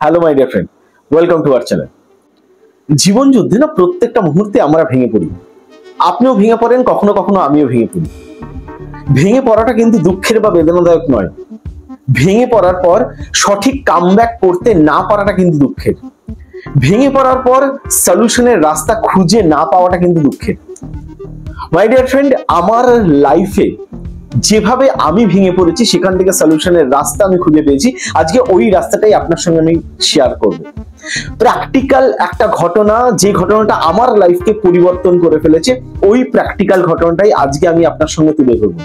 Hello my dear friend, welcome to our channel. জীবন যুদ্ধে না প্রত্যেকটা মুহূর্তে আমরা ভেঙে পড়ি। আপনিও ভেঙে পড়েন, কখনো কখনো আমিও ভেঙে পড়ি। ভেঙে পড়াটা কিন্তু দুঃখের বা বেদনাদায়ক নয়। ভেঙে পড়ার পর সঠিক কামব্যাক করতে না পারাটা কিন্তু দুঃখের। ভেঙে পড়ার পর সলিউশনের রাস্তা খুঁজে না পাওয়াটা কিন্তু দুঃখের। মাই ডিয়ার ফ্রেন্ড, আমার লাইফে যেভাবে আমি ভেঙে পড়েছি সেখান থেকে সলিউশনের রাস্তা আমি খুঁজে পেয়েছি। আজকে ওই রাস্তাটাই আপনার সঙ্গে আমি শেয়ার করব। প্র্যাকটিক্যাল একটা ঘটনা, যে ঘটনাটা আমার লাইফকে পরিবর্তন করে ফেলেছে, ওই প্র্যাকটিক্যাল ঘটনাটাই আজকে আমি আপনার সঙ্গে তুলে ধরবো।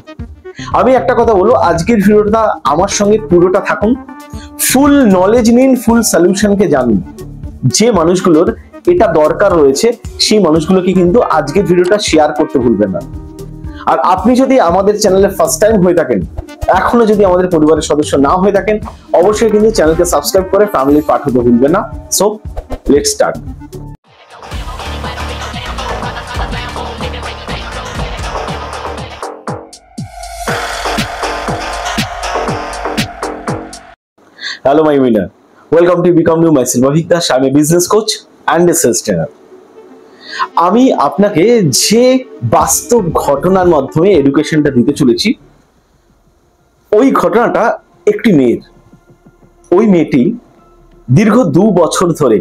আমি একটা কথা বলবো, আজকের ভিডিওটা আমার সঙ্গে পুরোটা থাকুন, ফুল নলেজ নিন, ফুল সলিউশনকে জানুন। যে মানুষগুলোর এটা দরকার রয়েছে সেই মানুষগুলোকে কিন্তু আজকের ভিডিওটা শেয়ার করতে ভুলবেন না। আর আপনি যদি আমাদের চ্যানেলে ফার্স্ট টাইম হয়ে থাকেন, এখনো যদি আমাদের পরিবারের সদস্য না হয়ে থাকেন, অবশ্যই কিন্তু চ্যানেলকে সাবস্ক্রাইব করে ফ্যামিলির পার্ট হতে ভুলবেন না। So let's start. Hello my winner, welcome to Become New myself Avik Das. I'm a business coach and a sales trainer. আমি আপনাকে যে বাস্তব ঘটনার মাধ্যমে এডুকেশনটা দিতে চলেছি, ওই ঘটনাটা একটি মেয়ের। ওই মেয়েটি দীর্ঘ 2 বছর ধরে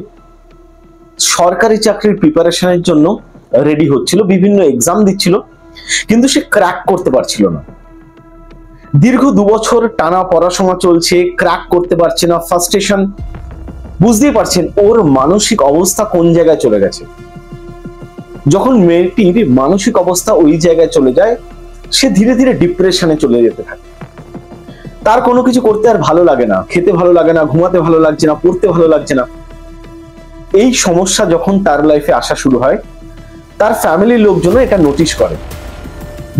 সরকারি চাকরির প্রিপারেশনের জন্য রেডি হচ্ছিল, বিভিন্ন এক্সাম দিচ্ছিল, কিন্তু সে ক্র্যাক করতে পারছিল না। দীর্ঘ 2 বছর টানা পড়াশোনা চলছে, ক্র্যাক করতে পারছে না, ফ্রাস্ট্রেশন। বুঝতেই পারছেন ওর মানসিক অবস্থা কোন জায়গায় চলে গেছে। যখন মেয়েটির মানসিক অবস্থা ওই জায়গায় চলে যায়, সে ধীরে ধীরে ডিপ্রেশনে চলে যেতে থাকে। তার কোনো কিছু করতে আর ভালো লাগে না, খেতে ভালো লাগে না, ঘুমাতে ভালো লাগছে না, পড়তে ভালো লাগছে না। এই সমস্যা যখন তার লাইফে আসা শুরু হয়, তার ফ্যামিলির লোকজন এটা নোটিশ করে।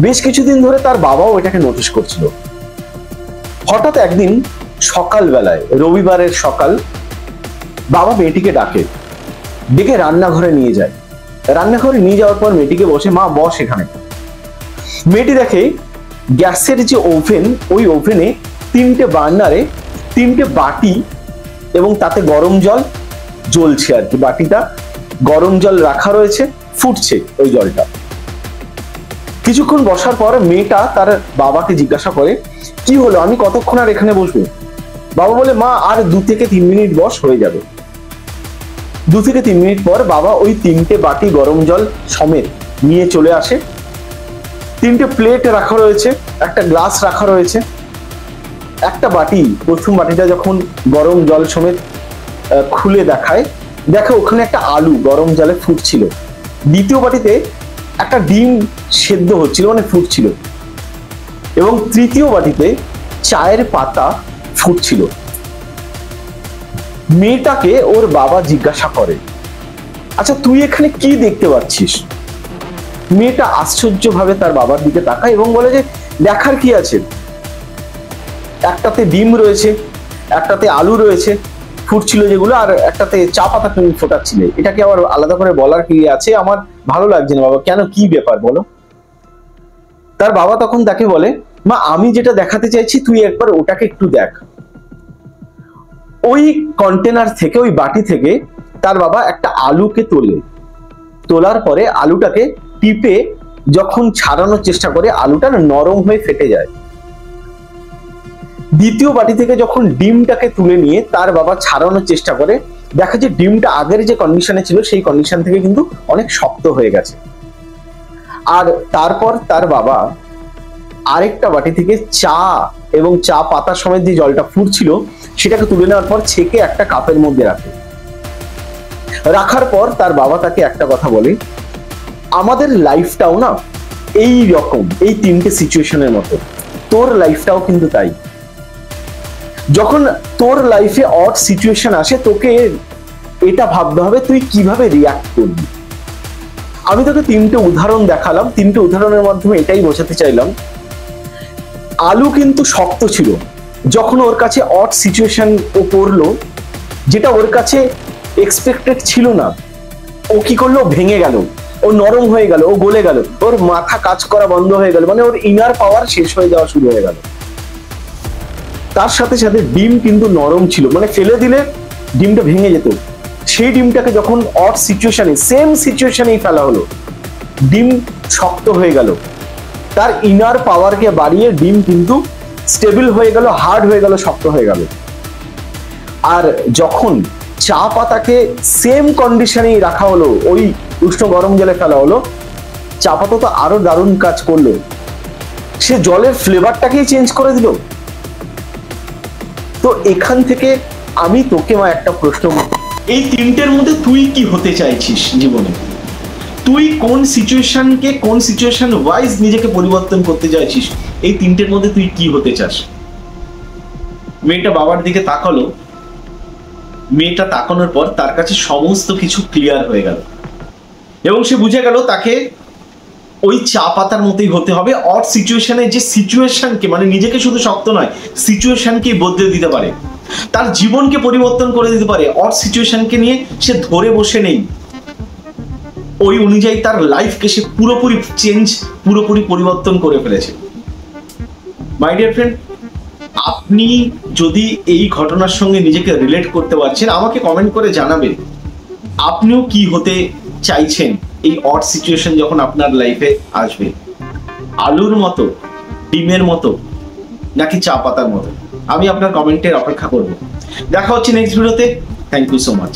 বেশ কিছুদিন ধরে তার বাবাও এটাকে নোটিশ করছিল। হঠাৎ একদিন সকালবেলায়, রবিবারের সকাল, বাবা মেয়েটিকে ডেকে রান্নাঘরে নিয়ে যায়। রান্নাঘরে নিয়ে যাওয়ার পর মেয়েটিকে বসে, মা বস এখানে। মেয়েটি দেখে গ্যাসের যে ওভেন, ওই ওভেনে 3টে বার্নারে 3টে বাটি এবং তাতে গরম জল জ্বলছে আর কি। বাটিটা গরম জল রাখা রয়েছে, ফুটছে ওই জলটা। কিছুক্ষণ বসার পর মেয়েটা তার বাবাকে জিজ্ঞাসা করে, কি হলো, আমি কতক্ষণ আর এখানে বসবো? বাবা বলে, মা আর 2 থেকে 3 মিনিট বস, হয়ে যাবে। 2 থেকে 3 মিনিট পর বাবা ওই 3টে বাটি গরম জল সমেত নিয়ে চলে আসে। 3টে প্লেট রাখা রয়েছে, একটা গ্লাস রাখা রয়েছে। একটা বাটি, প্রথম বাটিটা যখন গরম জল সমেত খুলে দেখে ওখানে একটা আলু গরম জলে ফুটছিল। দ্বিতীয় বাটিতে একটা ডিম সেদ্ধ হচ্ছিল, মানে ফুটছিল। এবং তৃতীয় বাটিতে চায়ের পাতা ফুটছিল। মেয়েটাকে ওর বাবা জিজ্ঞাসা করে, আচ্ছা তুই এখানে কি দেখতে পাচ্ছিস? মেয়েটা আশ্চর্যভাবে তার বাবার দিকে তাকায় এবং বলে যে, দেখার কি আছে, একটাতে ডিম রয়েছে, একটাতে আলু রয়েছে ফুটছিল যেগুলো, আর একটাতে চা পাতা তুমি ফোটাচ্ছিলে। এটাকে আবার আলাদা করে বলার কি আছে? আমার ভালো লাগছে না বাবা। কেন, কি ব্যাপার বলো? তার বাবা তখন তাকে বলে, মা আমি যেটা দেখাতে চাইছি তুই একবার ওটাকে একটু দেখ। ওই কন্টেনার থেকে, ওই বাটি থেকে তার বাবা একটা আলুকে তোলার পরে আলুটাকে টিপে যখন ছাড়ানোর চেষ্টা করে, আলুটা নরম হয়ে ফেটে যায়। দ্বিতীয় বাটি থেকে যখন ডিমটাকে তুলে নিয়ে তার বাবা ছাড়ানোর চেষ্টা করে, দেখা যায় ডিমটা আগের যে কন্ডিশনে ছিল সেই কন্ডিশন থেকে কিন্তু অনেক শক্ত হয়ে গেছে। আর তারপর তার বাবা আরেকটা বাটি থেকে চা এবং চা পাতা সমেত যে জলটা ফুটছিল সেটাকে তুলে নেওয়ার পর ছেঁকে একটা কাপের মধ্যে রাখার পর তার বাবা তাকে একটা কথা বলে, আমাদের লাইফটাও না এই রকম, এই 3টে সিচুয়েশনের মতো, তোর লাইফটাও কিন্তু তাই। যখন তোর লাইফে অড সিচুয়েশন আসে, তোকে এটা ভাবতে হবে তুই কিভাবে রিয়াক্ট করবি। আমি তোকে 3টে উদাহরণ দেখালাম। 3টে উদাহরণের মাধ্যমে এটাই বোঝাতে চাইলাম, আলু কিন্তু শক্ত ছিল। যখন ওর কাছে অড সিচুয়েশন ও পড়লো, যেটা ওর কাছে এক্সপেক্টেড ছিল না, ও কি করলো, ভেঙে গেল, ও নরম হয়ে গেল, ও গলে গেল, ওর মাথা কাজ করা বন্ধ হয়ে গেল, মানে ওর ইনার পাওয়ার শেষ হয়ে যাওয়া শুরু হয়ে গেল। তার সাথে সাথে ডিম কিন্তু নরম ছিল, মানে ফেলে দিলে ডিমটা ভেঙে যেত, সেই ডিমটাকে যখন অড সিচুয়েশনে, সেম সিচুয়েশনেই ফেলা হলো, ডিম শক্ত হয়ে গেল, তার ইনার পাওয়ারকে বাড়িয়ে ডিম কিন্তু স্টেবল হয়ে গেল, হার্ড হয়ে গেল, শক্ত হয়ে গেল। আর যখন চা পাতাকে সেম কন্ডিশনেই রাখা হলো, ওই উষ্ণ গরম জলে ফেলা হলো, চা পাতা তো আরো দারুণ কাজ করলো, সে জলের ফ্লেভারটাকেই চেঞ্জ করে দিল। তো এখান থেকে আমি তোকে একটা প্রশ্ন, এই তিনটের মধ্যে তুই কি হতে চাইছিস জীবনে? তুই কোন সিচুয়েশনকে, কোন সিচুয়েশন ওয়াইজ নিজেকে পরিবর্তন করতে চাইছিস? এই তিনটের মধ্যে তুই কি হতে চাস? মেয়েটা বাবার দিকে তাকালো, মেয়েটা তাকানোর পর তার কাছে সমস্ত কিছু ক্লিয়ার হয়ে গেল এবং সে বুঝে গেল তাকে ওই চা পাতার মতোই হতে হবে। অড সিচুয়েশনে যে সিচুয়েশনকে, মানে নিজেকে শুধু শক্ত নয়, সিচুয়েশনকে বদলে দিতে পারে, তার জীবনকে পরিবর্তন করে দিতে পারে। অড সিচুয়েশনকে নিয়ে সে ধরে বসে নেই, ওই অনুযায়ী তার লাইফকে সে পুরোপুরি চেঞ্জ, পুরোপুরি পরিবর্তন করে ফেলেছে। মাই ডিয়ার ফ্রেন্ড, আপনি যদি এই ঘটনার সঙ্গে নিজেকে রিলেট করতে পারছেন, আমাকে কমেন্ট করে জানাবেন আপনিও কি হতে চাইছেন এই অড সিচুয়েশন যখন আপনার লাইফে আসবে। আলুর মতো, ডিমের মতো, নাকি চা পাতার মতো? আমি আপনার কমেন্টের অপেক্ষা করব। দেখা হচ্ছে নেক্সট ভিডিওতে। Thank you so much.